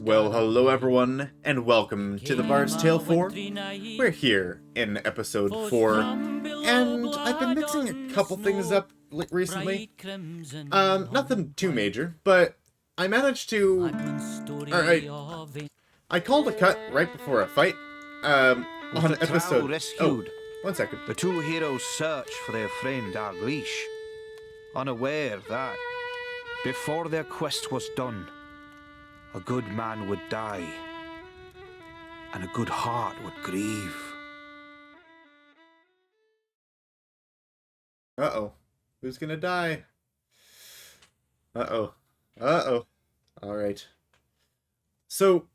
Well, hello everyone, and welcome to the Bard's Tale 4. We're here in episode 4, and I've been mixing a couple things up recently. Nothing too major, but I managed to... I called a cut right before a fight, on episode... rescued, one second. the two heroes search for their friend Arglish, unaware that, before their quest was done, a good man would die, and a good heart would grieve. Uh-oh. Who's gonna die? Uh-oh. Uh-oh. Alright. So,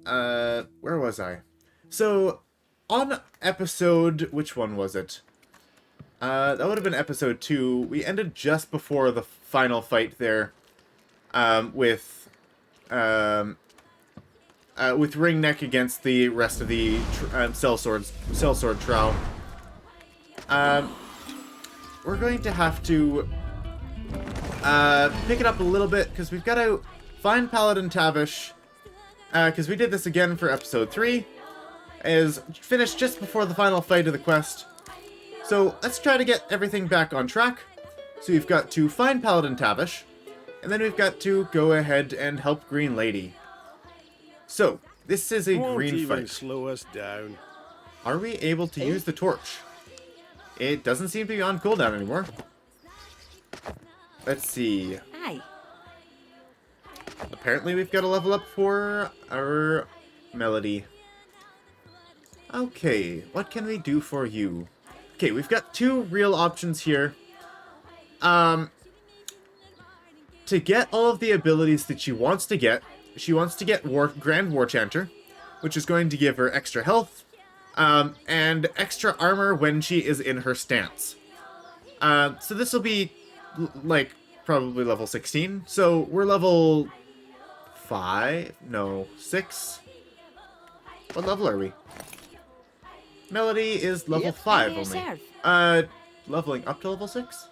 where was I? So, on episode... which one was it? That would have been episode 2. We ended just before the final fight there, with Ringneck against the rest of the sellsword trow. We're going to have to pick it up a little bit, because we've got to find Paladin Tavish, because we did this again for episode 3, is finished just before the final fight of the quest. So let's try to get everything back on track. So we've got to find Paladin Tavish, and then we've got to go ahead and help Green Lady. So this is a green fight. Slow us down. Are we able to use the torch? It doesn't seem to be on cooldown anymore. Let's see. Aye. Apparently we've got to level up for our Melody. Okay, what can we do for you? Okay, we've got two real options here. To get all of the abilities that she wants to get Grand War Chanter, which is going to give her extra health, and extra armor when she is in her stance. So this will be, like, probably level 16. So we're level 5? No, 6? What level are we? Melody is level 5 only. Leveling up to level 6?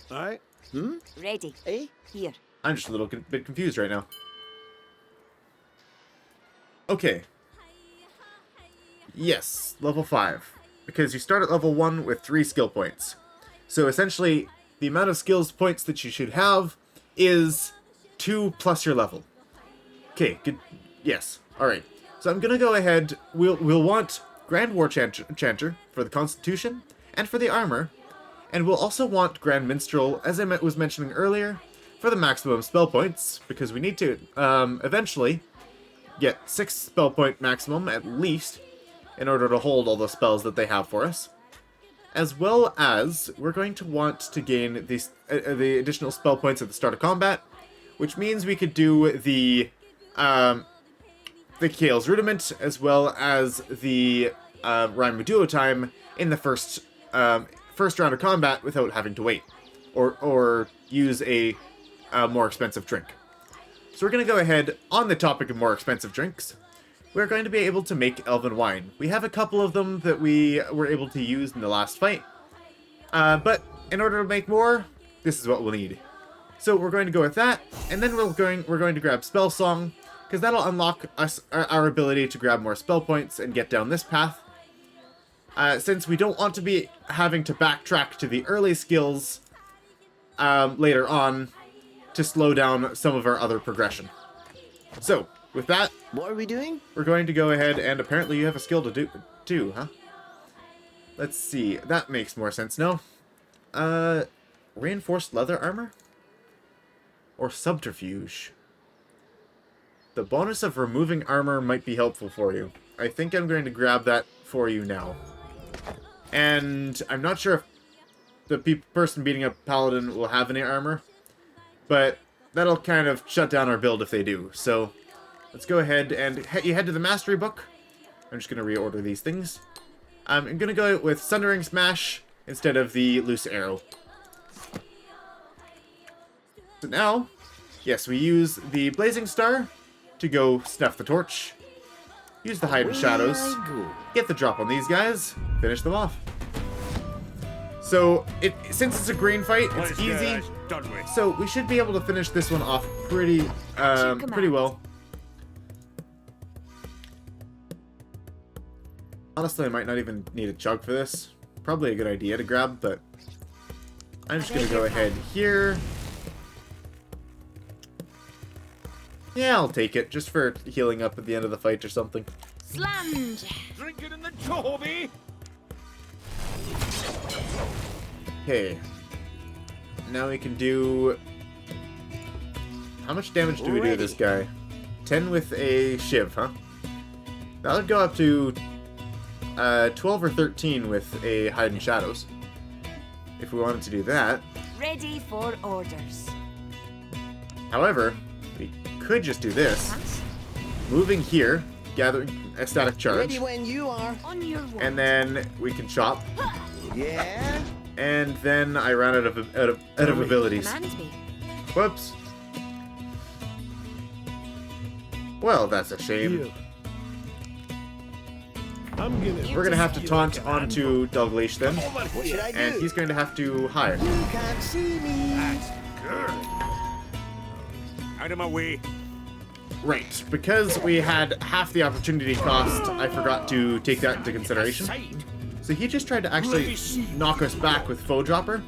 Alright. Ready. Here. I'm just a little bit confused right now. Okay. Yes, level 5. Because you start at level 1 with 3 skill points. So essentially, the amount of skills points that you should have is 2 plus your level. Okay, good. Yes. Alright. So I'm gonna go ahead. We'll want Grand War Chanter for the Constitution and for the armor. And we'll also want Grand Minstrel, as I was mentioning earlier, for the maximum spell points, because we need to eventually get 6 spell point maximum at least in order to hold all the spells that they have for us. As well as we're going to want to gain the additional spell points at the start of combat, which means we could do the Kael's Rudiment, as well as the Rhyme Duo Time in the first round of combat without having to wait, or use a more expensive drink. So we're going to go ahead, on the topic of more expensive drinks, we're going to be able to make Elven wine. We have a couple of them that we were able to use in the last fight, but in order to make more, this is what we'll need. So we're going to go with that, and then we're going to grab Spell Song, because that'll unlock our ability to grab more spell points and get down this path. Since we don't want to be having to backtrack to the early skills later on to slow down some of our other progression. So, with that... What are we doing? We're going to go ahead, and apparently you have a skill to do too, huh? Let's see. That makes more sense now. Reinforced leather armor? Or subterfuge? The bonus of removing armor might be helpful for you. I think I'm going to grab that for you now. And I'm not sure if the person beating up Paladin will have any armor, but that'll kind of shut down our build if they do. So let's go ahead and you head to the Mastery Book. I'm just going to reorder these things. I'm going to go with Sundering Smash instead of the Loose Arrow. So now, yes, we use the Blazing Star to go snuff the torch. Use the Hide in Shadows. Get the drop on these guys. Finish them off. So, since it's a green fight, it's easy. done with. So we should be able to finish this one off pretty well. Honestly, I might not even need a chug for this. Probably a good idea to grab, but I'm just gonna go ahead here. Yeah, I'll take it, just for healing up at the end of the fight or something. Slammed. Drink it in the Toby. Okay. Now we can do... How much damage do we do to this guy? 10 with a shiv, huh? That would go up to 12 or 13 with a hide in shadows. If we wanted to do that. Ready for orders. However, we could just do this. Moving here, gathering a static charge. Ready when you are. On your word. And then we can chop. Yeah. And then I ran out of abilities. Command me. Whoops. Well, that's a shame. We're gonna have to taunt onto Dalgleish then, What should I do? and he's going to have to hire. You can't see me. That's good. Out of my way. Right, because we had half the opportunity cost, I forgot to take that into consideration. So he just tried to actually knock us back with Foe Dropper,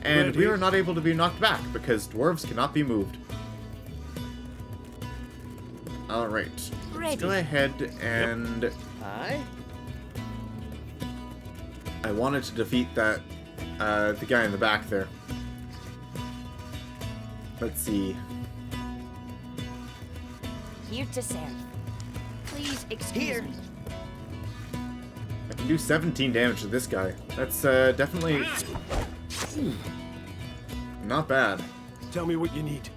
and we were not able to be knocked back because dwarves cannot be moved. Alright, let's go ahead and... Aye. I wanted to defeat that, the guy in the back there. Let's see. Here to serve. Please excuse Here. me. I can do 17 damage to this guy. That's definitely not bad. Tell me what you need.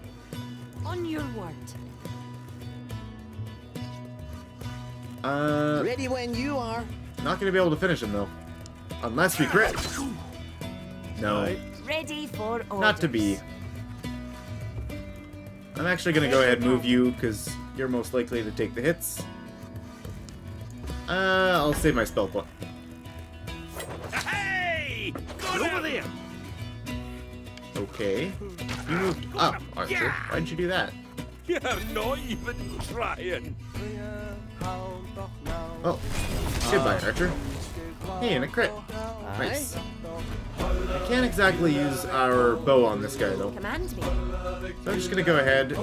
On your word. Ready when you are. Not gonna be able to finish him though, unless we crit. No, Ready for orders. not to be. I'm actually gonna go ahead and move you because you're most likely to take the hits. I'll save my spell point. Hey! Go over there! Okay. You moved up, Archer. Why'd you do that? You're not even trying. Oh, goodbye, Archer. Hey, and a crit. Nice. I can't exactly use our bow on this guy, though. Command me. So I'm just gonna go ahead,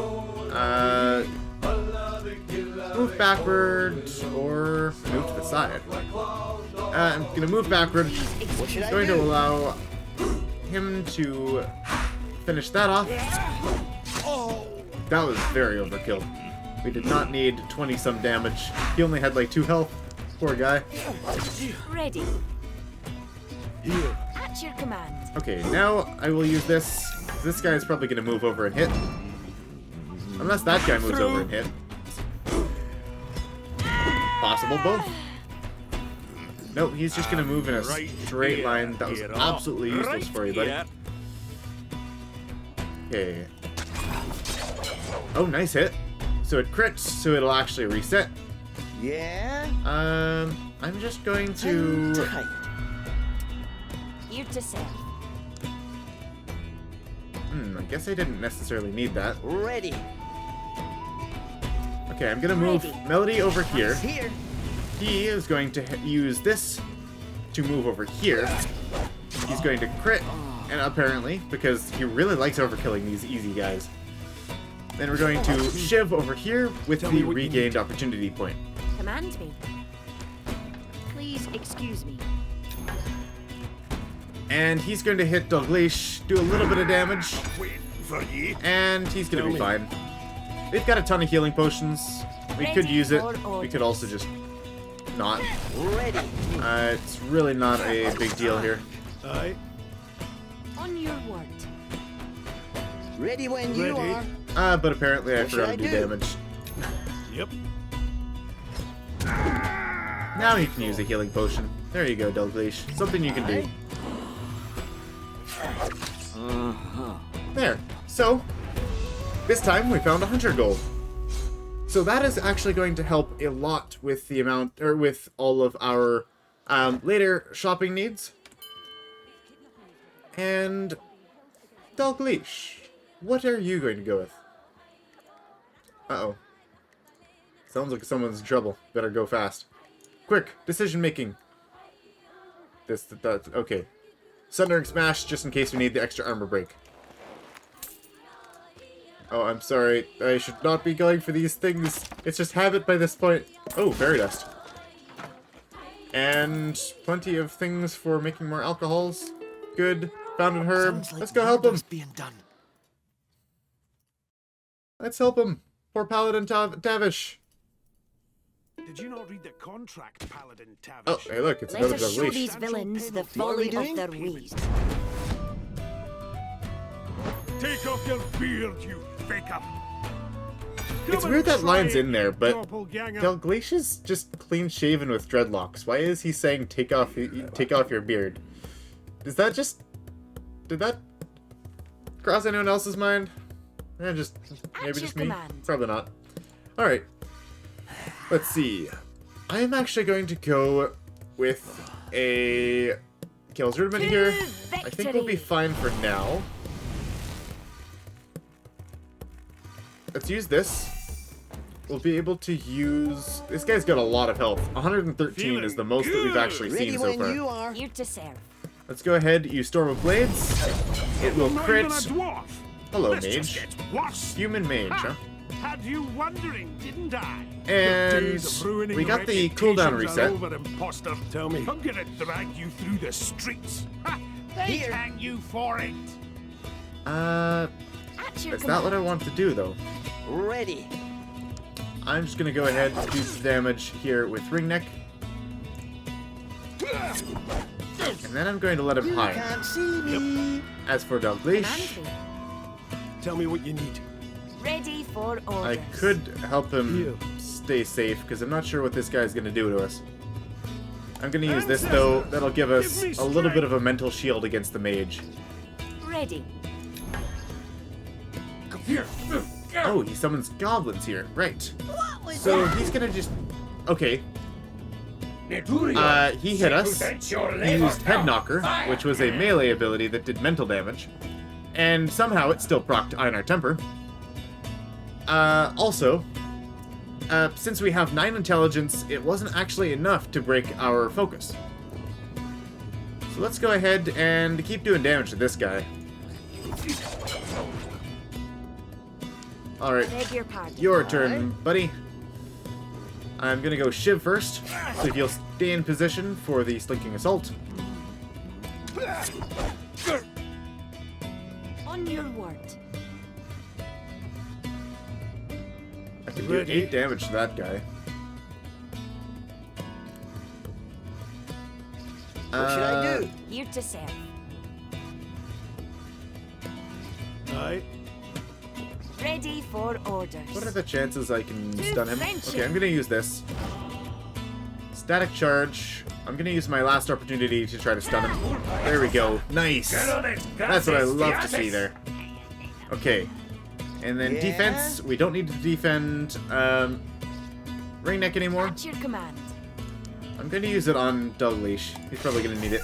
move backward, or move to the side. I'm gonna move backward. What should I Going do? to allow him to finish that off. That was very overkill. We did not need 20-some damage. He only had like 2 health. Poor guy. Ready. At your command. Okay, now I will use this. This guy is probably going to move over and hit. Unless that guy moves over and hit. Possible both. Nope, he's just going to move in a straight line. That was absolutely useless for you, buddy. Okay. Oh, nice hit. So it crits, so it'll actually reset. Yeah. I'm just going to... Tight. Here to serve. I guess I didn't necessarily need that. Ready. Okay, I'm gonna move Ready. Melody over here. Here. He is going to use this to move over here. He's going to crit, and apparently, because he really likes overkilling these easy guys. Then we're going to shiv over here with the regained opportunity point. Command me. Please excuse me. And he's going to hit Dalgleish, do a little bit of damage, Waiting for you. and he's going to be fine. They've got a ton of healing potions. We could use it. We could also just not. Ready. It's really not a big deal here. Aye. On your word. Ready when you Ready. are. But apparently I What should forgot I to do do? damage. Yep. Now you can use a healing potion. There you go, Dalgleish. Something you can do. There. So, this time we found 100 gold. So that is actually going to help a lot with the amount, or with all of our later shopping needs. And Dalgleish, what are you going to go with? Uh-oh. Sounds like someone's in trouble. Better go fast. Quick, decision making. That, okay. Sundering Smash, just in case we need the extra armor break. Oh, I'm sorry. I should not be going for these things. It's just habit by this point. Oh, Fairy Dust. And plenty of things for making more alcohols. Good. Founded Herb. Let's go help him. Being done. Let's help him. Poor Paladin Tavish. Did you not read the contract, Paladin Tavish? Oh, hey look, it's Let another us show Dalgleish. these villains the What are we folly doing? of their ways. Take off your beard, you faker! It's weird that line's in there, but Doppelganger. Dalgleish is just clean shaven with dreadlocks. Why is he saying take off your beard? Is that just... Did that cross anyone else's mind? Maybe At just your me. command. Probably not. Alright. Let's see. I am actually going to go with a Kills Rudiment here. I think we'll be fine for now. Let's use this. We'll be able to use... This guy's got a lot of health. 113 is the most that we've actually Ready seen so when far. you are. Here to serve. Let's go ahead, use Storm of Blades. It will Not crit. even a dwarf. Hello, This just mage. gets worse. Human mage, huh? Had you wondering, didn't I? And Your days of ruining we got the cooldown reputations are reset. over, imposter. Tell me. I'm gonna drag you through the streets. Ha! They Here. hang you for it. At your Is that what I want to do, though? Ready. I'm just gonna go ahead and do some damage here with Ringneck. And then I'm going to let him You hide. can't see me. As for Dalgleish, command? Tell me what you need. Ready for orders. I could help him stay safe, because I'm not sure what this guy's gonna do to us. I'm gonna use this, though. That'll give us a little bit of a mental shield against the mage. Ready. Come here. Oh, he summons goblins here. Right. So he's gonna just... Okay. He hit us. He used Head Knocker, which was a melee ability that did mental damage. And somehow it still procced Einar Temper. Also, since we have 9 intelligence, it wasn't actually enough to break our focus. So let's go ahead and keep doing damage to this guy. Alright, Beg your pardon. your turn, buddy. I'm gonna go Shiv first, so if you'll stay in position for the Slinking Assault. On your word. I can do 8 damage to that guy. What should I do? Here to serve. Aye. Ready for orders. What are the chances I can To stun him? friendship. Okay, I'm gonna use this. Static Charge. I'm gonna use my last opportunity to try to stun him. There we go. Nice! That's what I love to see there. Okay. And then Yeah? defense. We don't need to defend Ringneck anymore. At your command. I'm gonna use it on Dalgleish. He's probably gonna need it.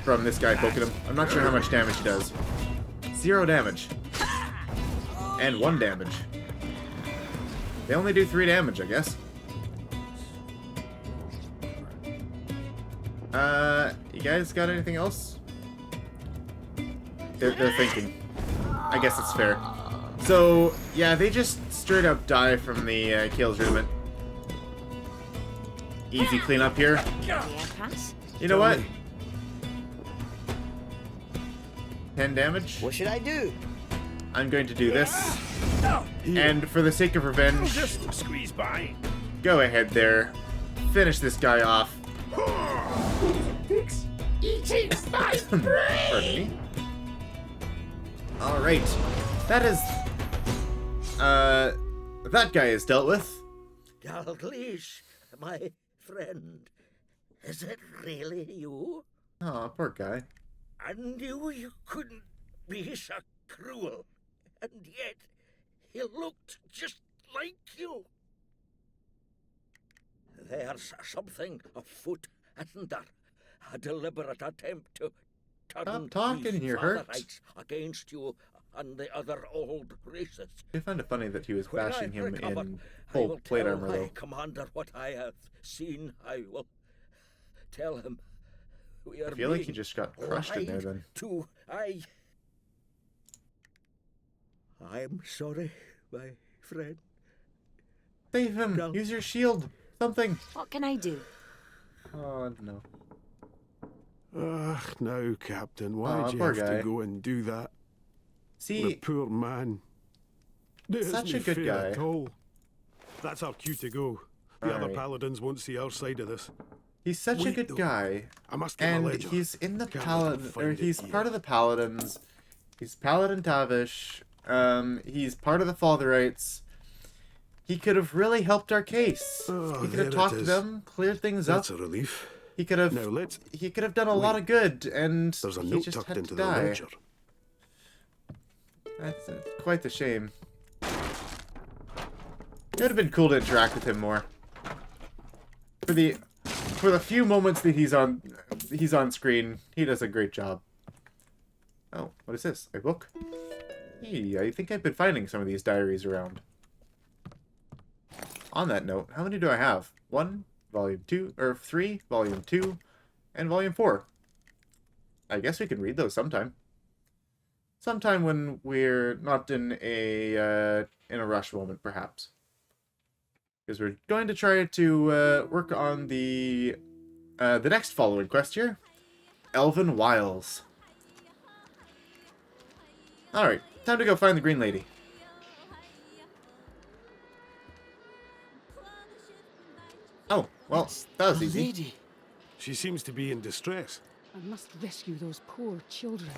From this guy poking him. I'm not sure how much damage he does. 0 damage. And 1 damage. They only do 3 damage, I guess. You guys got anything else? They're thinking. I guess it's fair. So, yeah, they just straight up die from the Kills Rudiment. Easy cleanup here. Dare pass? You know what? 10 damage. What should I do? I'm going to do this. And for the sake of revenge, Just squeeze by. go ahead there. Finish this guy off. Pardon me. Alright. That is... that guy is dealt with. Dalgleish, my friend, is it really you? Aw, poor guy. I knew you couldn't be so cruel, and yet he looked just like you. There's something afoot, isn't there? A deliberate attempt to turn talking, these you're hurt. fatherites against you and the other old races. I find it funny that he was When I bashing him recover, in I full will plate tell armor, my though. commander what I have seen. I will tell him we are I feel like he being just got crushed in there, lied then. to. I'm sorry, my friend. Save him! No. Use your shield! Something! What can I do? Oh, no. Ugh, now, Captain, why'd Aw, you poor have guy. to go and do that? The See, poor man. It Such a isn't good fair guy. At all. That's our cue to go. The other Alright. paladins won't see our side of this. he's such a Wait, good though. guy. I must get my And ledger. he's in the Can't Paladin, find or it he's here. part of the Paladins. He's Paladin Tavish. He's part of the Fatherites. He could have really helped our case. Oh, He could there have it talked to is. them, cleared things That's up. a relief. He could have. Now let's. He could have done a lot of good, and There's a he note just tucked had into to the die. ledger. That's quite the shame. It would have been cool to interact with him more. For the few moments that he's on screen, he does a great job. Oh, what is this? A book? Hey, I think I've been finding some of these diaries around. On that note, how many do I have? 1, volume 2, or 3, volume 2, and volume 4. I guess we can read those sometime. Sometime when we're not in a rush moment, perhaps. Because we're going to try to work on the next following quest here, Elven Wiles. All right, time to go find the Green Lady. Oh, well, that was easy. Lady, She seems to be in distress. I must rescue those poor children.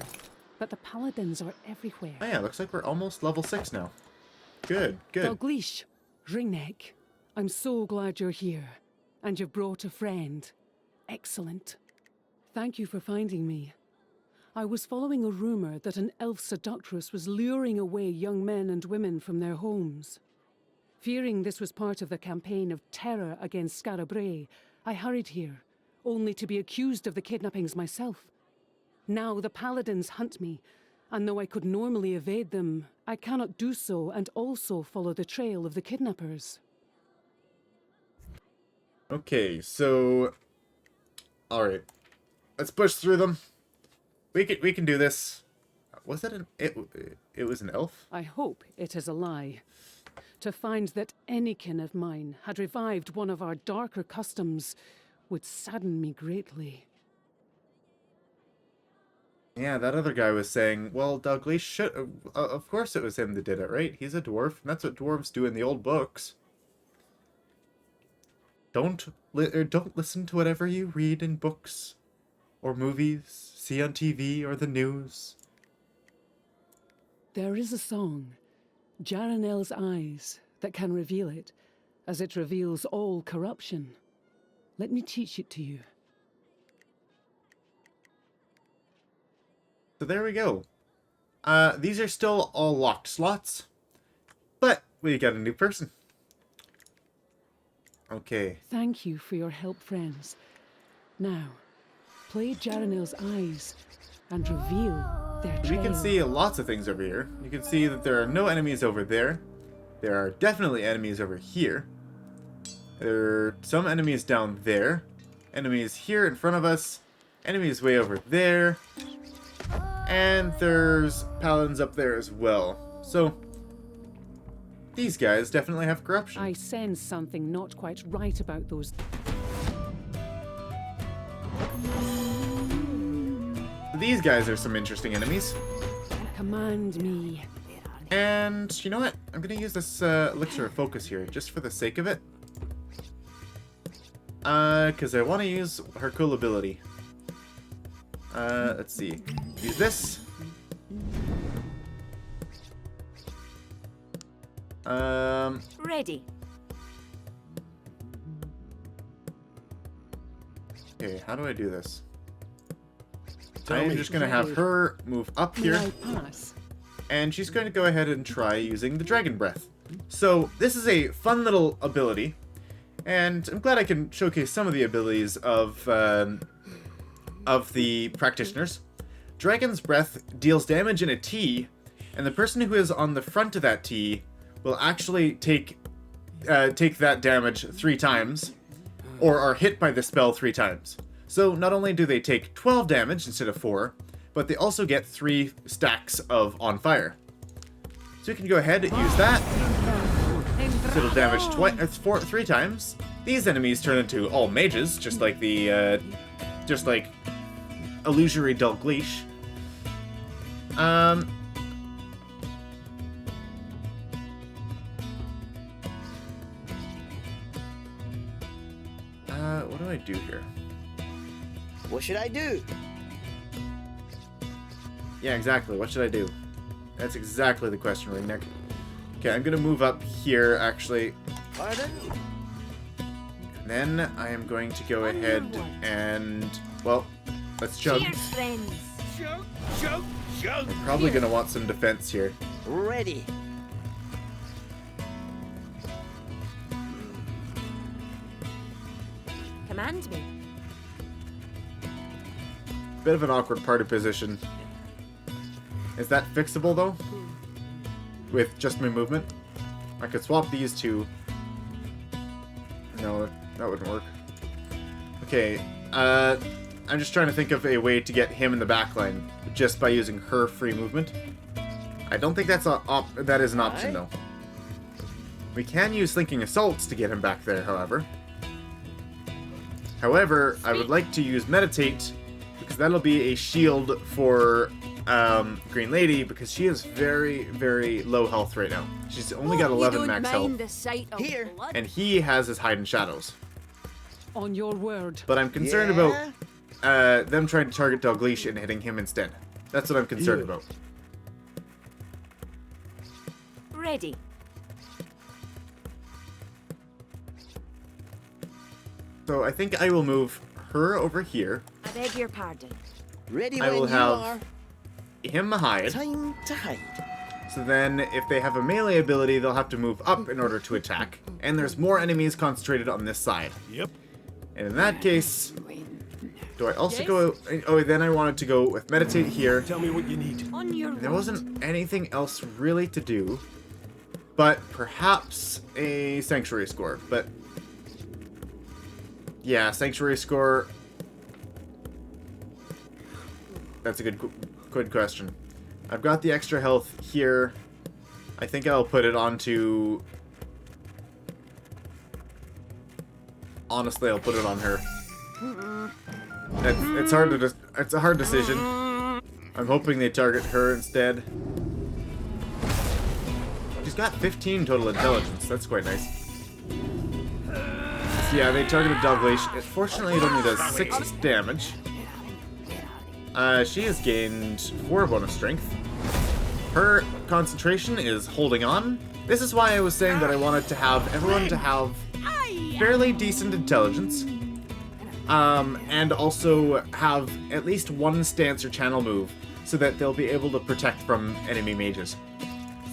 But the paladins are everywhere. Oh yeah, looks like we're almost level 6 now. Good, good. Dalgleish, Ringneck, I'm so glad you're here. And you've brought a friend. Excellent. Thank you for finding me. I was following a rumour that an elf seductress was luring away young men and women from their homes. Fearing this was part of the campaign of terror against Scarabray, I hurried here, only to be accused of the kidnappings myself. Now the paladins hunt me, and though I could normally evade them, I cannot do so and also follow the trail of the kidnappers. Okay, so... Alright. Let's push through them. We can do this. Was it an... It was an elf? I hope it is a lie. To find that any kin of mine had revived one of our darker customs would sadden me greatly. Yeah, that other guy was saying, well, Dalgleish should... of course it was him that did it, right? He's a dwarf, and that's what dwarves do in the old books. Don't listen to whatever you read in books, or movies, see on TV, or the news. There is a song, Jaranel's Eyes, that can reveal it, as it reveals all corruption. Let me teach it to you. So there we go. These are still all locked slots, but we got a new person. Okay. Thank you for your help, friends. Now, play Jaranel's Eyes and reveal their We trail. can see lots of things over here. You can see that there are no enemies over there. There are definitely enemies over here. There are some enemies down there. Enemies here in front of us. Enemies way over there. And there's paladins up there as well. So, these guys definitely have corruption. I sense something not quite right about those. These guys are some interesting enemies. Command me. And you know what? I'm going to use this elixir of focus here, just for the sake of it. Because I want to use her cool ability. Let's see. Use this. Ready. Okay, how do I do this? Tell I'm me. just going to have her move up May here. I pass? And she's going to go ahead and try using the Dragon Breath. So, this is a fun little ability. And I'm glad I can showcase some of the abilities of the practitioners. Dragon's Breath deals damage in a T, and the person who is on the front of that T will actually take that damage 3 times, or are hit by the spell 3 times. So not only do they take 12 damage instead of 4, but they also get 3 stacks of On Fire. So we can go ahead and use that. So it'll damage 3 times. These enemies turn into all mages, just like Illusory Dalgleish. What do I do here? What should I do? Yeah, exactly. What should I do? That's exactly the question, Ringneck. Okay, I'm gonna move up here, actually. Pardon? And then I am going to go ahead and... Well, let's chug. Cheers, friends. Chug, chug, chug. I'm probably gonna want some defense here. Ready. Command me. Bit of an awkward party position. Is that fixable, though? With just my movement? I could swap these two. No, that wouldn't work. Okay, I'm just trying to think of a way to get him in the backline just by using her free movement. I don't think that is an option, though. We can use Slinking Assaults to get him back there, however. However, I would like to use Meditate, because that'll be a shield for Green Lady, because she is very, very low health right now. She's only got 11 max health, The sight of Here. blood? and he has his Hide in Shadows. On your word. But I'm concerned Yeah? about them trying to target Dalgleish and hitting him instead. That's what I'm concerned about. Ready. So I think I will move her over here, I beg your pardon. Ready I when will you have- are. him hide. Time to hide. So then, if they have a melee ability, they'll have to move up in order to attack. And there's more enemies concentrated on this side. Yep. And in that case, do I also go... Oh, then I wanted to go with Meditate here. Tell me what you need. On your There word. wasn't anything else really to do. But perhaps a Sanctuary score. But... yeah, Sanctuary score... That's a good question. I've got the extra health here. I think I'll put it onto... Honestly, I'll put it on her. It's hard to it's a hard decision. I'm hoping they target her instead. She's got 15 total intelligence. That's quite nice. So yeah, they targeted Dalgleish. Fortunately, it only does 6 damage. She has gained 4 bonus strength. Her concentration is holding on. This is why I was saying that I wanted to have everyone to have fairly decent intelligence. And also have at least one stance or channel move so that they'll be able to protect from enemy mages.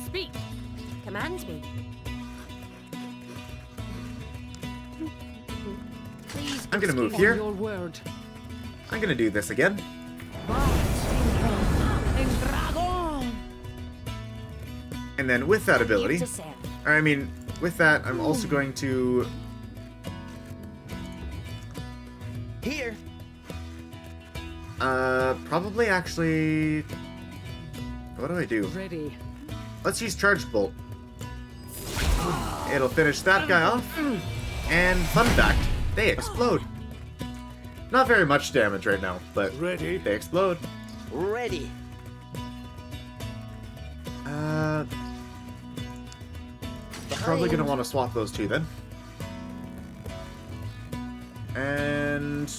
Speak. Command me. Please. I'm gonna move On here. your word. I'm gonna do this again. And then with that ability, Here to serve. I mean, with that, I'm also going to... Here. Probably actually... What do I do? Ready. Let's use Charge Bolt. It'll finish that guy off. And fun fact, they explode. Not very much damage right now, but Ready. they explode. Ready. Probably gonna want to swap those two then. And...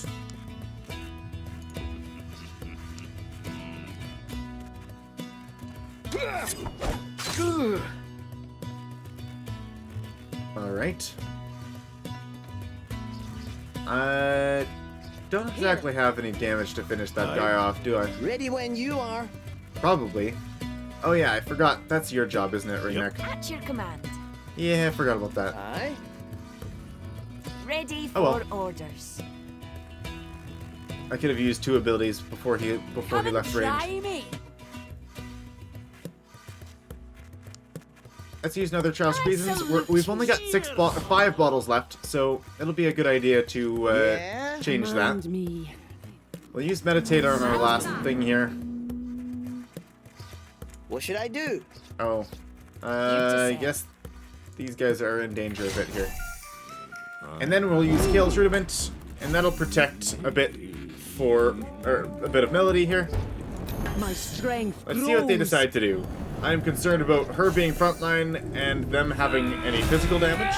Alright. I don't exactly have any damage to finish that guy off, do I? Ready when you are. Probably. Oh yeah, I forgot. That's your job, isn't it, Ringneck? At your command. Yeah, I forgot about that. Aye. Ready for Oh, well. orders. I could have used 2 abilities before he left range. Me. Let's use another Trials of Reasons. Absolute We've only got 5 bottles left, so it'll be a good idea to Yeah? change that. Command me. We'll use Meditate on our last thing here. What should I do? Oh. I guess these guys are in danger a bit here. And then we'll use Kale's Rudiment, and that'll protect a bit a bit of Melody here. My strength Let's see what they grows. decide to do. I'm concerned about her being frontline and them having any physical damage.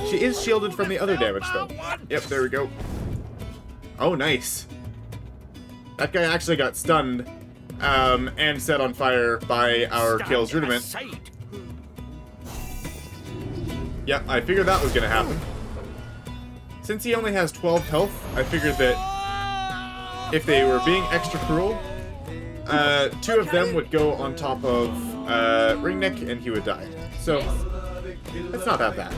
She is shielded from the other damage, though. Yep, there we go. Oh, nice. That guy actually got stunned and set on fire by our Kale's Rudiment. Aside. Yep, I figured that was going to happen. Since he only has 12 health, I figured that if they were being extra cruel, 2 of them would go on top of Ringneck and he would die. So, it's not that bad.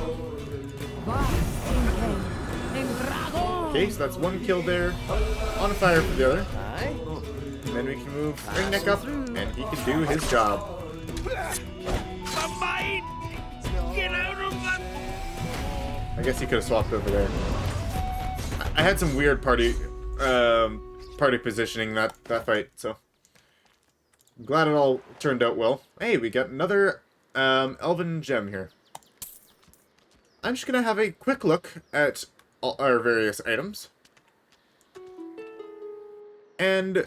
Okay, so that's 1 kill there. On fire for the other. Aye. And then we can move Ringneck up and he can do his job. The mine! Get out of that! I guess he could have swapped over there. I had some weird party positioning that fight, so I'm glad it all turned out well. Hey, we got another Elven gem here. I'm just gonna have a quick look at all our various items, and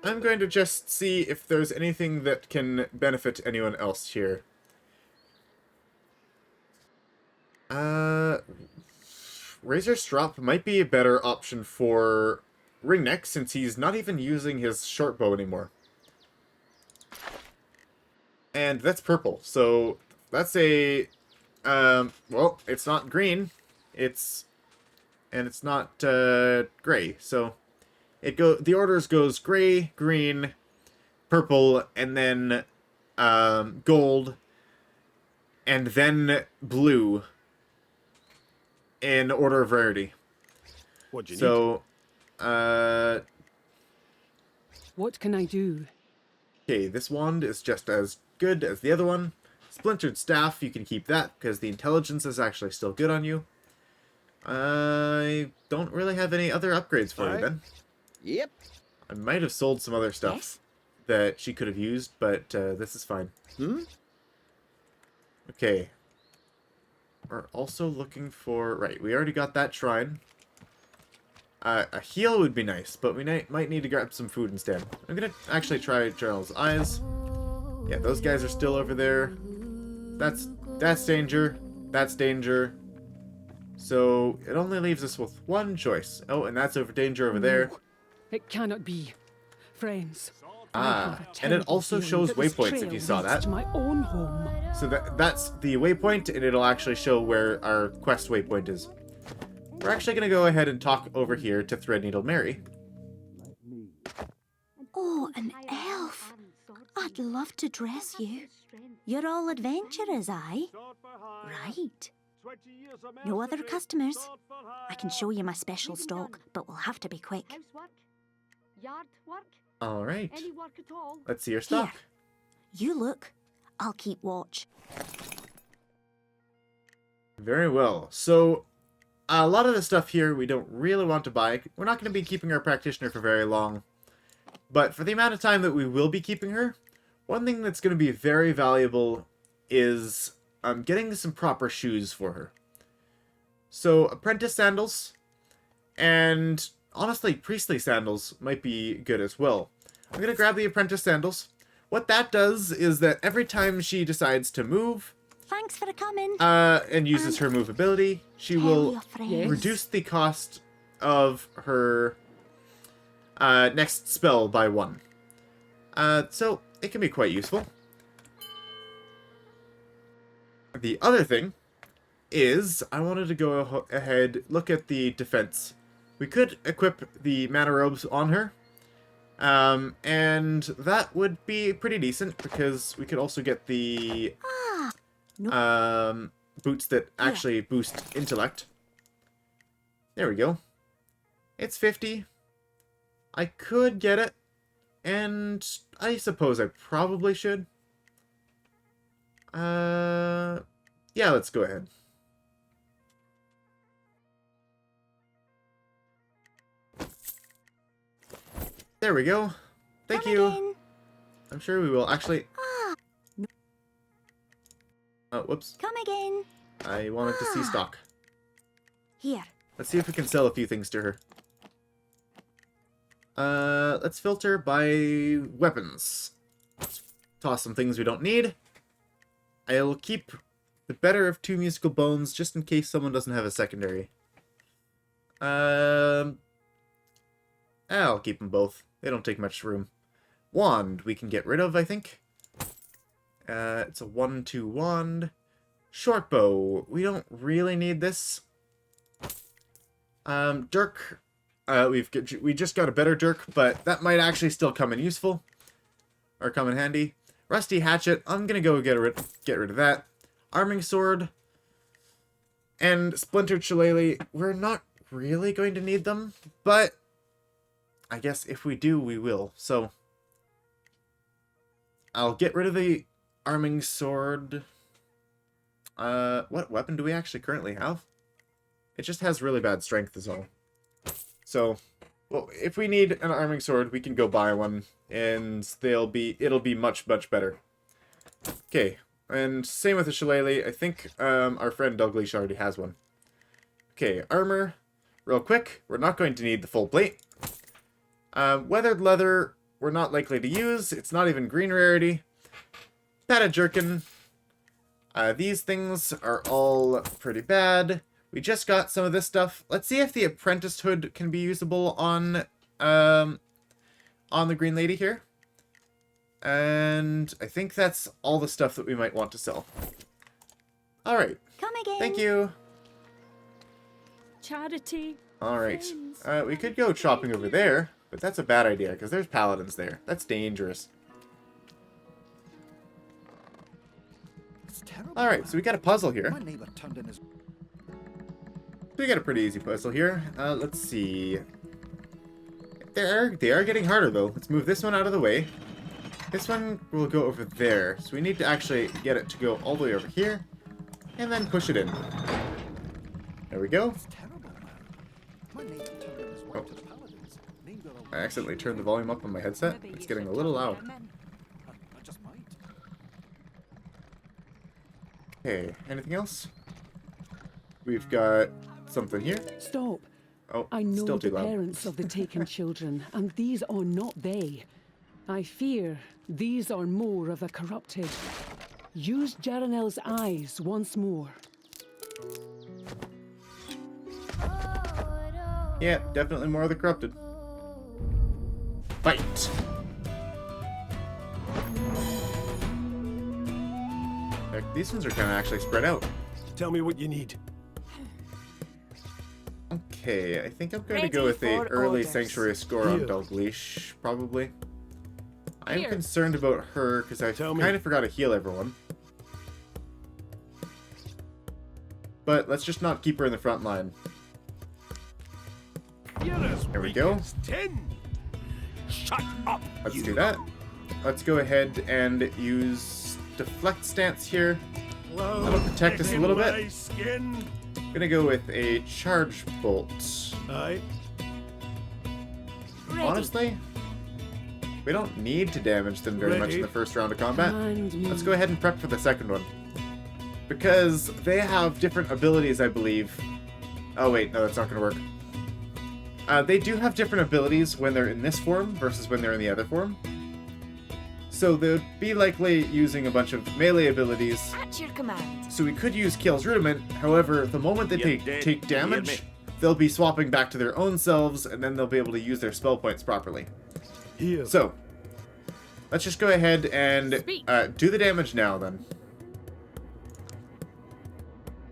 I'm going to just see if there's anything that can benefit anyone else here. Razor Strop might be a better option for Ringneck since he's not even using his short bow anymore. And that's purple, so that's a, well, it's not green, it's not, gray, so the orders goes gray, green, purple, and then, gold, and then blue, in order of rarity. What do you So, What can I do? okay, this wand is just as good as the other one. Splintered Staff, you can keep that, because the intelligence is actually still good on you. I don't really have any other upgrades for you, then. Yep. I might have sold some other stuff Yes? that she could have used, but this is fine. Okay. We're also looking for... Right, we already got that shrine. A heal would be nice, but we might need to grab some food instead. I'm gonna actually try General's Eyes. Yeah, those guys are still over there. That's danger. That's danger. So, it only leaves us with one choice. Oh, and that's danger over there. It cannot be. Friends. Ah, and it also shows waypoints if you saw that. To my own home. So that's the waypoint, and it'll actually show where our quest waypoint is. We're actually going to go ahead and talk over here to Threadneedle Mary. Oh, an elf. I'd love to dress you. You're all adventurers, aye? Right. No other customers. I can show you my special stock, but we'll have to be quick. Housework, yard work, All right. any work at all. Let's see your stock. You look. I'll keep watch. Very well. So, a lot of the stuff here we don't really want to buy. We're not going to be keeping our practitioner for very long. But for the amount of time that we will be keeping her, one thing that's going to be very valuable is getting some proper shoes for her. So, apprentice sandals, and honestly, priestly sandals might be good as well. I'm going to grab the apprentice sandals. What that does is that every time she decides to move, Thanks for coming. and uses her move ability, she Tell will your friends. Yes. reduce the cost of her next spell by 1. So, it can be quite useful. The other thing is, I wanted to go ahead, look at the defense. We could equip the mana robes on her, and that would be pretty decent, because we could also get the boots that actually boost intellect. There we go. It's 50. I could get it, and I suppose I probably should. Yeah, let's go ahead. There we go. Thank Come you. again. I'm sure we will. Actually, oh, whoops. Come again. I wanted to see stock. Here. Let's see if we can sell a few things to her. Let's filter by weapons. Let's toss some things we don't need. I'll keep the better of 2 musical bones just in case someone doesn't have a secondary. I'll keep them both. They don't take much room. Wand we can get rid of, I think. It's a 1/2 wand. Short bow. We don't really need this. Dirk. We just got a better dirk, but that might actually still come in useful. Or come in handy. Rusty hatchet. I'm gonna go get rid of that. Arming sword. And splintered shillelagh. We're not really going to need them, but I guess if we do, we will. So I'll get rid of the arming sword. What weapon do we actually currently have? It just has really bad strength is all. So, well, if we need an arming sword, we can go buy one, and it'll be much, much better. Okay, and same with the shillelagh. I think our friend Douglas already has one. Okay, armor. Real quick, we're not going to need the full plate. Weathered leather, we're not likely to use. It's not even green rarity. Padded jerkin. These things are all pretty bad. We just got some of this stuff. Let's see if the apprentice hood can be usable on the green lady here. And I think that's all the stuff that we might want to sell. All right. Come again. Thank you. Charity. All right. We could go shopping over there, but that's a bad idea because there's paladins there. That's dangerous. All right, so we got a puzzle here. We got a pretty easy puzzle here. Let's see. They are getting harder though. Let's move this one out of the way. This one will go over there. So we need to actually get it to go all the way over here, and then push it in. There we go. Oh. I accidentally turned the volume up on my headset. It's getting a little loud. Okay, anything else? We've got something here. Stop. Oh, I know still too the loud. parents of the taken children, and these are not they. I fear these are more of the corrupted. Use Jaranel's eyes once more. Yeah, definitely more of the corrupted. Fight! These ones are kind of actually spread out. Tell me what you need. Okay, I think I'm going to Ready go with a for early orders. sanctuary score on Here. Dalgleish, probably. I'm Here. concerned about her because I Tell me. kind of forgot to heal everyone. But let's just not keep her in the front line. You're as There we weak go. as tin. Shut up. Let's you. do that. Let's go ahead and use deflect stance here. Well, That'll protect us a in little bit. my Skin. Gonna go with a charge bolt. Aye. Ready. Honestly, we don't need to damage them very much in the first round of combat. Command me. Let's go ahead and prep for the second one. Because they have different abilities, I believe. Oh wait, no, that's not gonna work. They do have different abilities when they're in this form versus when they're in the other form. So they would be likely using a bunch of melee abilities. At your command. So we could use Kale's Rudiment. However, the moment they You're dead. take You hear me? damage, they'll be swapping back to their own selves, and then they'll be able to use their spell points properly. Here. So, let's just go ahead and Speak. do the damage now, then.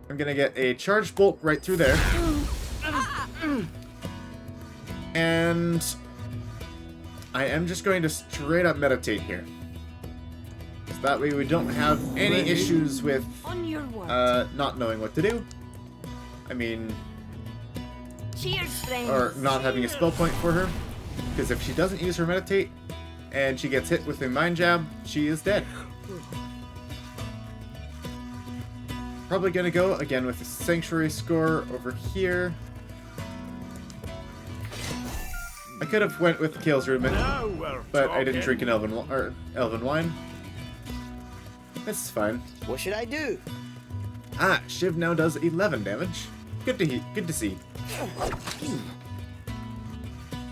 I'm gonna get a charge bolt right through there. And I am just going to straight up meditate here. So that way we don't have any issues with On your word. not knowing what to do. I mean, Cheers, friends. or not having a spell point for her. Because if she doesn't use her meditate, and she gets hit with a mind jab, she is dead. Probably gonna go again with the sanctuary score over here. I could have went with the Kale's Rudiment, Now we're but I didn't talking. drink an elven wine. This is fine. What should I do? Ah, Shiv now does 11 damage. Good to see.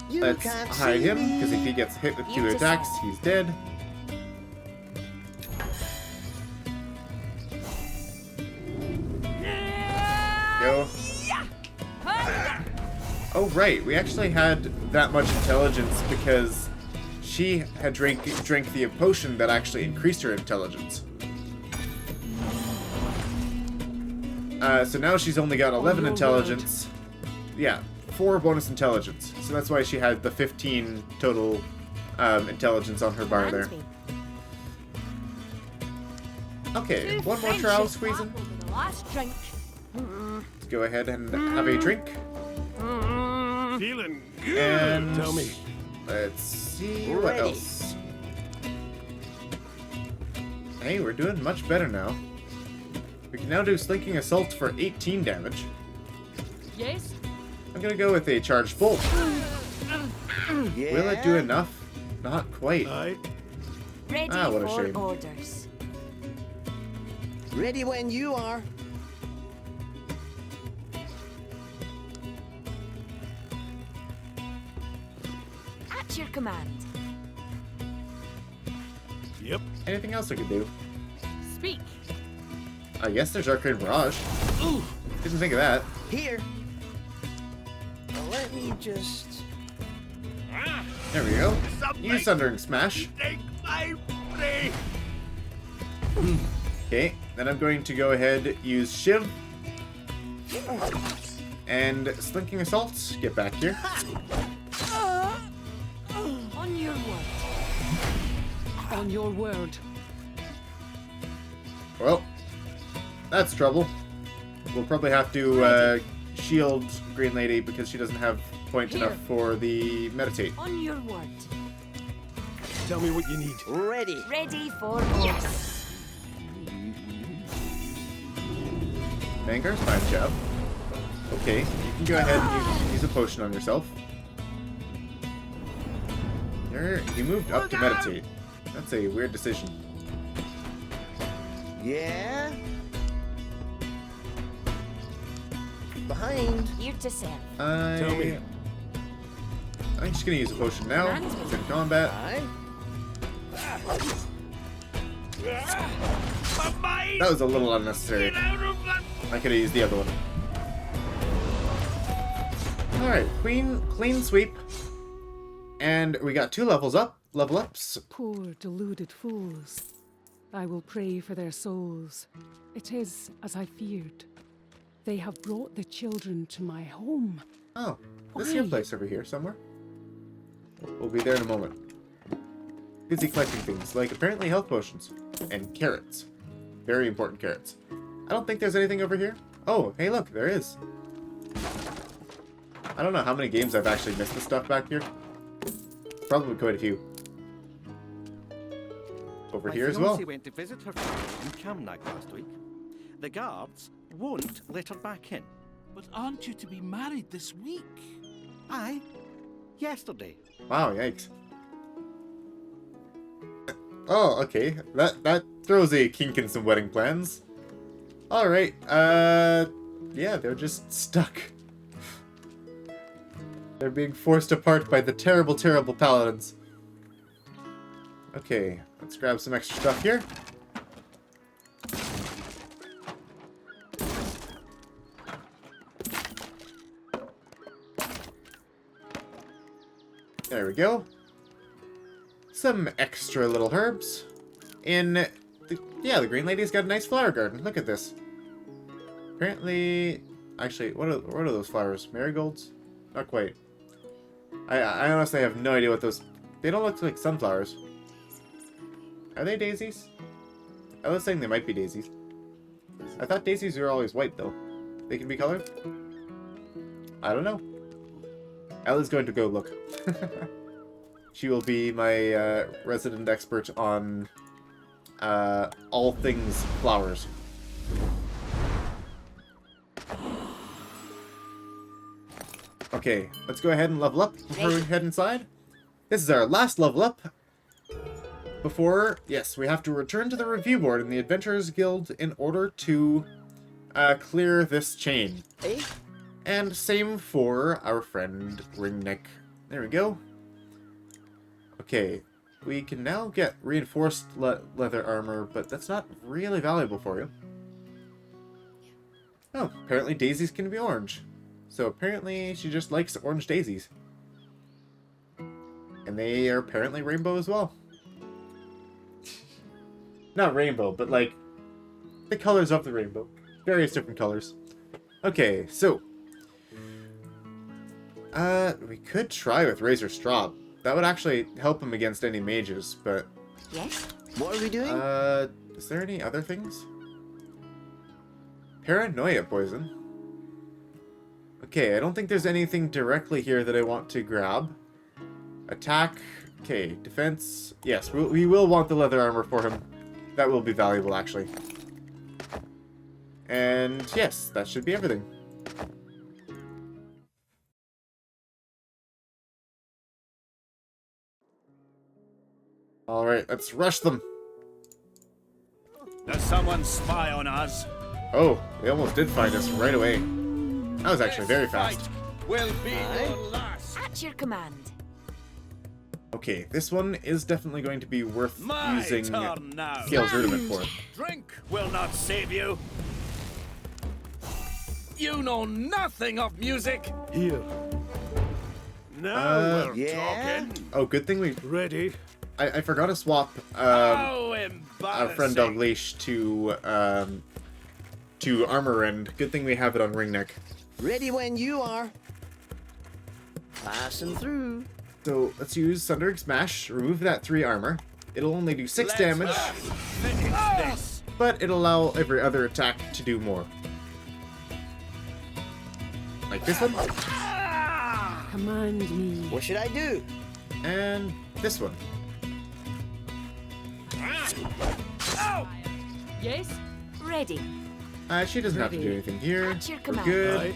You Let's can't hide see him, me. because if he gets hit with 2 You attacks, decide. he's dead. Go. Oh right, we actually had that much intelligence because she had drank the potion that actually increased her intelligence. So now she's only got 11 your intelligence. Yeah, 4 bonus intelligence. So that's why she had the 15 total intelligence on her bar there. Reminds me. Okay, one more trial squeezing. The last drink. Let's go ahead and have a drink. Feeling good. And Tell me. let's see what Ready. else. Hey, we're doing much better now. We can now do Slinking Assault for 18 damage. Yes. I'm gonna go with a Charged Bolt. Yeah. Will it do enough? Not quite. Aye. Ready Ah, what a for shame. orders. Ready when you are. At your command. Yep. Anything else I could do? Speak. I guess there's Arcane Barrage. Didn't think of that. Here. Now let me just... There we go. Something. Use Thundering Smash. Take my breath. Okay, then I'm going to go ahead, use Shiv. And Slinking Assault. Get back here. On your word. On your word. Well, that's trouble. We'll probably have to shield Green Lady because she doesn't have point enough for the meditate. On your word. Tell me what you need. Ready. Ready for orders. Vanguard's Mind Jab. Okay, you can go ahead and use a potion on yourself. You moved up to meditate. That's a weird decision. Yeah. Behind. Here to serve. Tell me. I'm just gonna use a potion now. Commands me. It's in combat. Aye. My mind. That was a little unnecessary. Get out of that. I could have used the other one. Alright, clean sweep. And we got 2 level ups. Poor deluded fools. I will pray for their souls. It is as I feared. They have brought the children to my home. Oh, this here Why? place over here somewhere. We'll be there in a moment. Busy collecting things, like apparently health potions. And carrots. Very important carrots. I don't think there's anything over here. Oh, hey look, there is. I don't know how many games I've actually missed this stuff back here. Probably quite a few. Over here as well. My fiancée went to visit her family in Camnag last week. The guards won't let her back in. But aren't you to be married this week? Aye, yesterday. Wow, yikes. Oh, okay. That throws a kink in some wedding plans. Alright, yeah, they're just stuck. They're being forced apart by the terrible, terrible paladins. Okay, let's grab some extra stuff here. There we go. Some extra little herbs. The Green Lady's got a nice flower garden. Look at this. Apparently, actually, what are those flowers? Marigolds? Not quite. I honestly have no idea what those... They don't look like sunflowers. Are they daisies? I was saying they might be daisies. I thought daisies were always white, though. They can be colored? I don't know. Ellie's going to go look. She will be my resident expert on all things flowers. Okay, let's go ahead and level up before we head inside. This is our last level up. Before, yes, we have to return to the review board in the Adventurers Guild in order to clear this chain. And same for our friend Ringneck. There we go. Okay, we can now get reinforced leather armor, but that's not really valuable for you. Oh, apparently daisies can be orange. So apparently she just likes orange daisies. And they are apparently rainbow as well. Not rainbow, but like the colors of the rainbow. Various different colors. Okay, so we could try with Razor Straw. That would actually help him against any mages, but Yes? What are we doing? is there any other things? Paranoia poison. Okay, I don't think there's anything directly here that I want to grab. Attack. Okay, defense. Yes, we will want the leather armor for him. That will be valuable, actually. And yes, that should be everything. Alright, let's rush them. Does someone spy on us? Oh, they almost did find us right away. That was actually very fast. Will be your last. At your command. Okay, this one is definitely going to be worth My using turn now. Scales Rudiment for. Drink will not save you. You know nothing of music. Here. Now we're yeah? talking. Oh, good thing we... Ready? I forgot to swap How our embarrassing. friend Dogleash to Armor End. Good thing we have it on Ringneck. Ready when you are. Passing through. So let's use Sundering Smash. Remove that 3 armor. It'll only do 6 Let's damage, finish this. but it'll allow every other attack to do more. Like this one, Command me. What should I do? and this one. Yes? Ready. She doesn't have to do anything here. At your We're command. good. Right.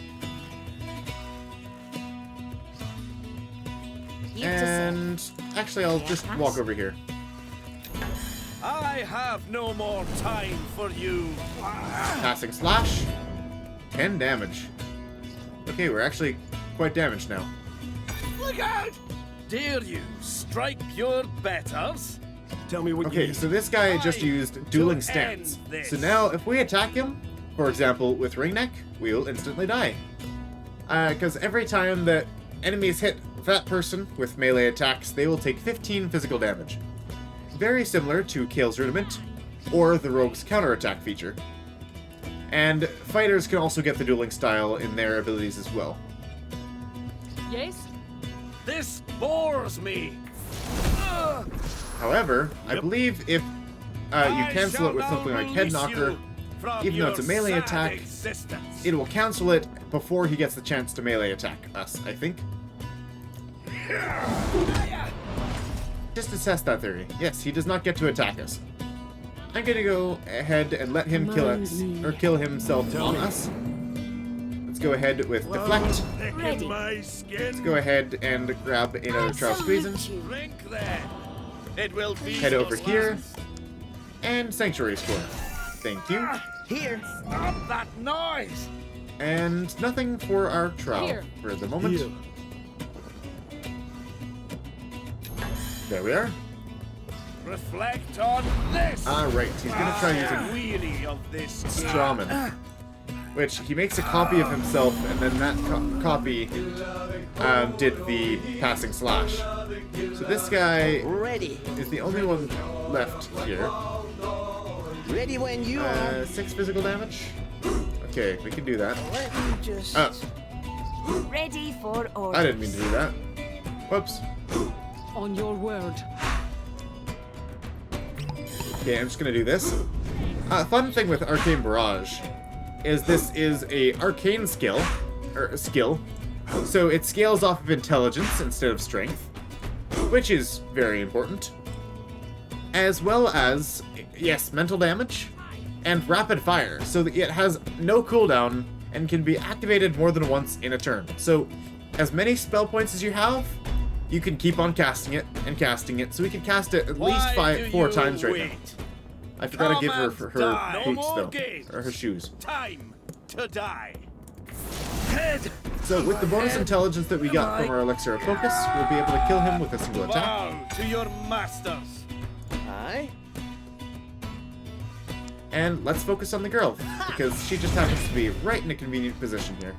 You decide. And actually, I'll just walk over here. I have no more time for you. Passing Slash. 10 damage. Okay, we're actually quite damaged now. Look out! Dare you strike your betters? Tell me what you Okay, need. so this guy just used Dueling Stance. end this. So now, if we attack him, for example, with Ringneck, we'll instantly die. Because every time that enemies hit that person with melee attacks, they will take 15 physical damage. Very similar to Kale's Rudiment, or the Rogue's counterattack feature. And fighters can also get the dueling style in their abilities as well. Yes? This bores me. Ugh. However, I believe if you I cancel shall it with now something like Head release Knocker, you from even though it's a your melee sad attack, existence. it will cancel it before he gets the chance to melee attack us, I think. Just to test that theory. Yes, he does not get to attack us. I'm gonna go ahead and let him kill us, or kill himself on us. Let's go ahead with Deflect. Thick in Ready. my skin. Let's go ahead and grab another Trial Squeezing. Drink then. It will be Head your over here. last. And Sanctuary Score. Thank you. Here. Stop that noise. And nothing for our trial Here. for the moment. Here. There we are. Reflect on this. Alright, he's gonna try I am using weary of this. Strawman. Which, he makes a copy of himself, and then that copy did the passing slash. So this guy Ready. is the only one left here. Ready when you are. 6 physical damage? Okay, we can do that. Let me just. Ready for orders. I didn't mean to do that. Whoops. On your word. Okay, I'm just gonna do this. Fun thing with Arcane Barrage is this is a arcane skill, So it scales off of intelligence instead of strength, which is very important. As well as, yes, mental damage and rapid fire, so that it has no cooldown and can be activated more than once in a turn. So as many spell points as you have, you can keep on casting it and casting it, so we can cast it at least 4 times right now. I forgot to give her boots, though. Or her shoes. Time to die. So with the bonus intelligence that we got from our Elixir of Focus, we'll be able to kill him with a single attack. Bow to your masters. Aye. And let's focus on the girl, because she just happens to be right in a convenient position here.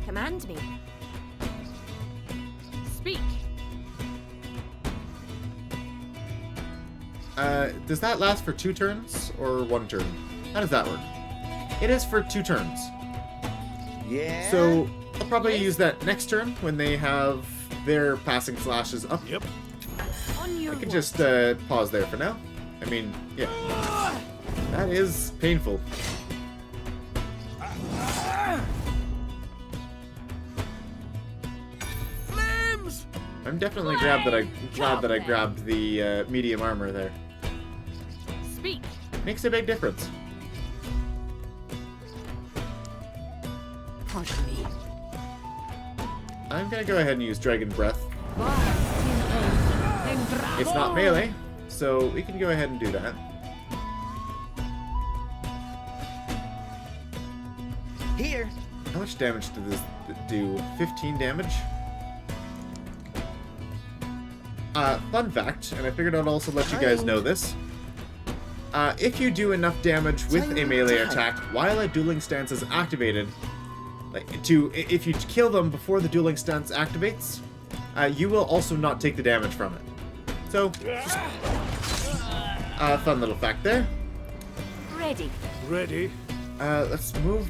Command me. Speak. Does that last for 2 turns or 1 turn? How does that work? It is for 2 turns. Yeah. So I'll probably use that next turn when they have their passing slashes up. Yep. On your I can word. just pause there for now. I mean, yeah. That is painful. Flames. I'm definitely glad that I grabbed the medium armor there. Speak. Makes a big difference. Pardon me. I'm gonna go ahead and use Dragon Breath. It's not melee, so we can go ahead and do that. Here. How much damage did this do? 15 damage? Fun fact, and I figured I'd also let you guys know this. If you do enough damage with a melee attack while a dueling stance is activated, if you kill them before the dueling stance activates, you will also not take the damage from it. So, fun little fact there. Ready. Ready. Let's move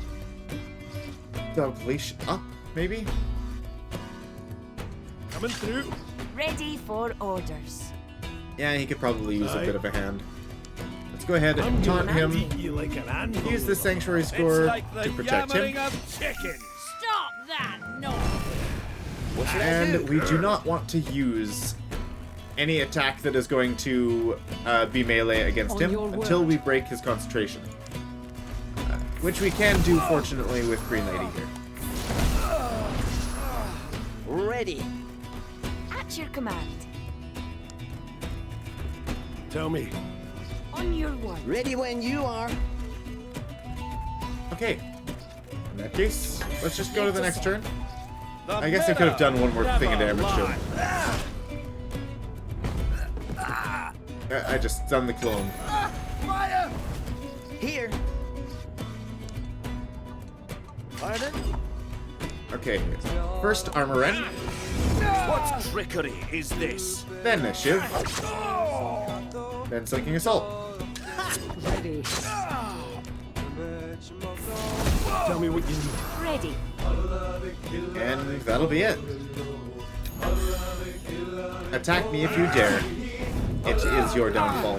Dalgleish up, maybe? Coming through. Ready for orders. Yeah, he could probably use a bit of a hand. Let's go ahead and taunt him. You like an animal. Use the Sanctuary It's Score like the to protect him. yammering of chickens. Stop that noise. What should I And do? we do not want to use any attack that is going to be melee against On him your until word. we break his concentration. Which we can do, fortunately, with Green Lady here. Ready. At your command. Tell me. On your word. Ready when you are. Okay. In that case, let's just go to the next turn. The I guess I could have done one more thing of never damage to him. lie. I just stunned the clone. Fire. Here. Pardon? Okay, first Armor End, What trickery is this? then a Shiv, then Sinking Assault. Ready. Tell me what you need. Ready. And that'll be it. Attack me if you dare. It is your downfall.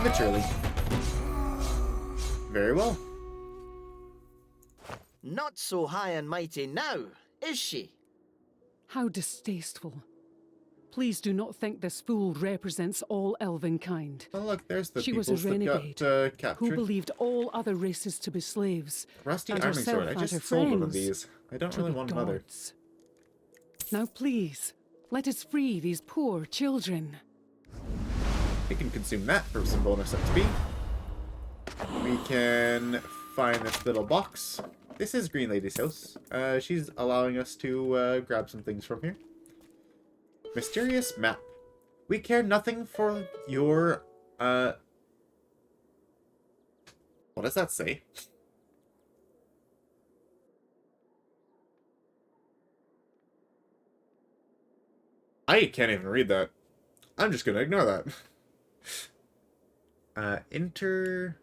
Literally. Very well. Not so high and mighty now, is she? How distasteful. Please do not think this fool represents all elven kind. Oh look, there's the She was peoples a that renegade got who captured. believed all other races to be slaves. Rusty and Arming herself Sword. I and her just sold one of friends these. I don't to really be want another. gods. Now please, let us free these poor children. We can consume that for some bonus XP. We can find this little box. This is Green Lady's house. She's allowing us to grab some things from here. Mysterious map. We care nothing for your, what does that say? I can't even read that. I'm just gonna ignore that. Enter...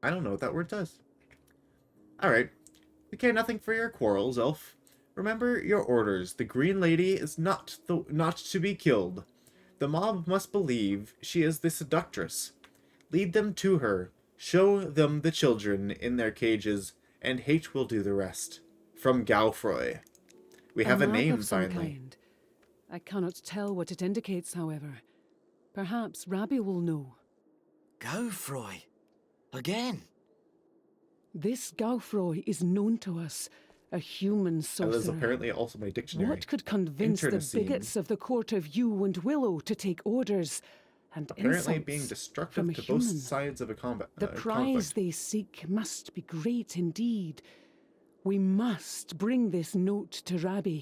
I don't know what that word does. Alright. We care nothing for your quarrels, elf. Remember your orders. The Green Lady is not to be killed. The mob must believe she is the seductress. Lead them to her. Show them the children in their cages, and hate will do the rest. From Galfroy. We have a mark name, of some finally. kind. I cannot tell what it indicates, however. Perhaps Rabbi will know. Gaufroy. Again. This Gaufroy is known to us, a human That sorcerer. is apparently also my dictionary. What could convince the Internecine. bigots of the court of Yew and Willow to take orders and Apparently insults being from destructive a to human? both sides of a combat. The prize conflict. they seek must be great indeed. We must bring this note to Rabbi.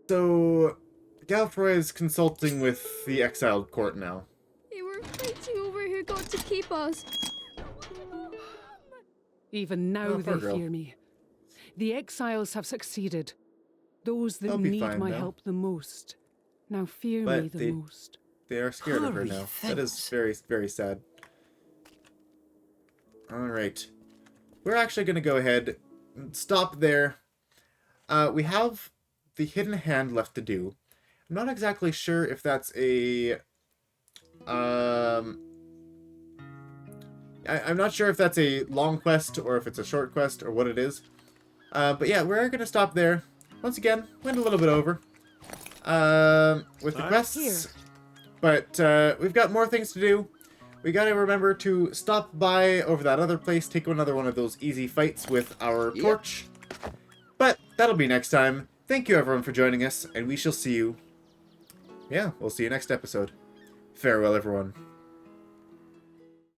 So, Galfroy is consulting with the exiled court now. They were fighting over who got to keep us. Even now Oh, they poor girl. fear me. The exiles have succeeded. Those that They'll be need fine, my though. help the most now fear But me the they- most. They are scared of her Hurry, now. That is thanks. very, very sad. Alright. We're actually going to go ahead and stop there. We have the hidden hand left to do. I'm not exactly sure if that's a... I'm not sure if that's a long quest or if it's a short quest or what it is. But yeah, we're going to stop there. Once again, went a little bit over with the quests. But we've got more things to do. We got to remember to stop by over that other place, take another one of those easy fights with our torch. But that'll be next time. Thank you everyone for joining us, and we shall see you. Yeah, we'll see you next episode. Farewell, everyone.